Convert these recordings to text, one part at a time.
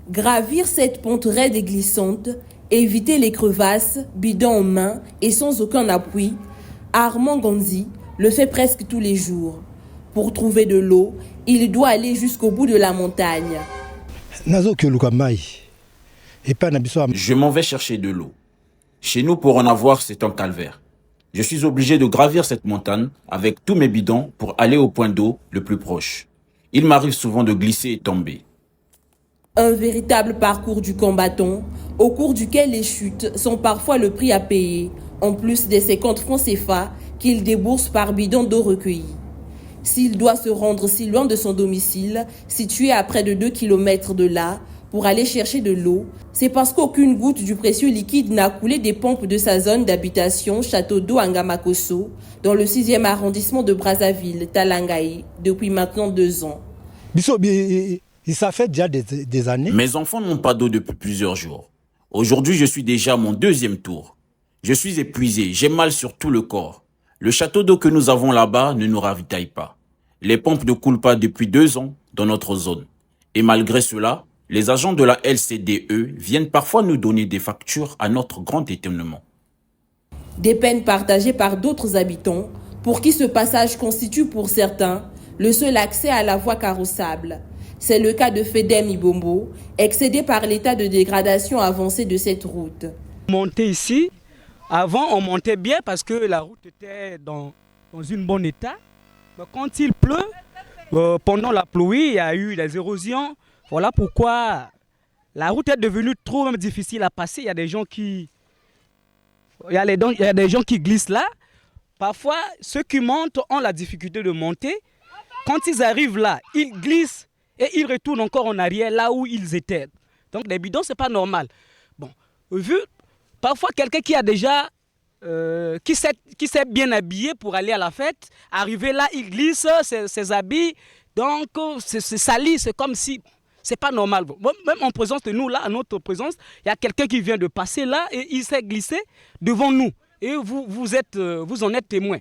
Gravir cette pente raide et glissante, éviter les crevasses, bidon en main et sans aucun appui, Armand Ganzi le fait presque tous les jours. Pour trouver de l'eau, il doit aller jusqu'au bout de la montagne. Je m'en vais chercher de l'eau. Chez nous, pour en avoir, c'est un calvaire. Je suis obligé de gravir cette montagne avec tous mes bidons pour aller au point d'eau le plus proche. Il m'arrive souvent de glisser et tomber. Un véritable parcours du combattant, au cours duquel les chutes sont parfois le prix à payer, en plus des 50 francs CFA qu'il débourse par bidon d'eau recueillie. S'il doit se rendre si loin de son domicile, situé à près de 2 km de là, pour aller chercher de l'eau, c'est parce qu'aucune goutte du précieux liquide n'a coulé des pompes de sa zone d'habitation Château d'eau à Ngamakosso, dans le 6e arrondissement de Brazzaville, Talangaï, depuis maintenant 2 ans. Ça fait déjà des années. Mes enfants n'ont pas d'eau depuis plusieurs jours. Aujourd'hui, je suis déjà à mon 2e tour. Je suis épuisé, j'ai mal sur tout le corps. Le château d'eau que nous avons là-bas ne nous ravitaille pas. Les pompes ne coulent pas depuis 2 ans dans notre zone. Et malgré cela, les agents de la LCDE viennent parfois nous donner des factures à notre grand étonnement. Des peines partagées par d'autres habitants, pour qui ce passage constitue pour certains le seul accès à la voie carrossable. C'est le cas de Fedem Ibombo, excédé par l'état de dégradation avancé de cette route. Monter ici, avant on montait bien parce que la route était dans un bon état. Mais quand il pleut, pendant la pluie, il y a eu des érosions. Voilà pourquoi la route est devenue trop même difficile à passer. Il y a des gens qui glissent là. Parfois, ceux qui montent ont la difficulté de monter. Quand ils arrivent là, ils glissent et ils retournent encore en arrière là où ils étaient. Donc les bidons, c'est pas normal. Bon, vu parfois quelqu'un qui a déjà qui s'est bien habillé pour aller à la fête, arrivé là, il glisse ses habits, donc c'est sali, c'est comme si c'est pas normal. Même en présence de nous là, à notre présence, il y a quelqu'un qui vient de passer là et il s'est glissé devant nous. Et vous en êtes témoin.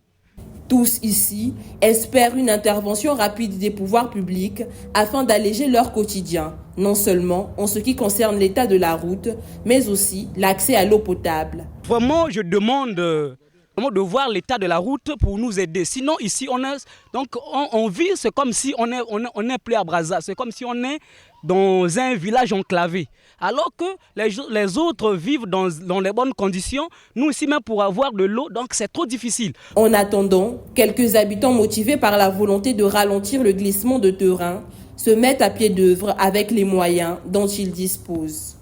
Tous ici espèrent une intervention rapide des pouvoirs publics afin d'alléger leur quotidien, non seulement en ce qui concerne l'état de la route, mais aussi l'accès à l'eau potable. Vraiment, je demande de voir l'état de la route pour nous aider. Sinon, ici, on vit, c'est comme si on est plus à Brazza, c'est comme si on est dans un village enclavé. Alors que les autres vivent dans les bonnes conditions, nous ici même pour avoir de l'eau, donc c'est trop difficile. En attendant, quelques habitants motivés par la volonté de ralentir le glissement de terrain se mettent à pied d'œuvre avec les moyens dont ils disposent.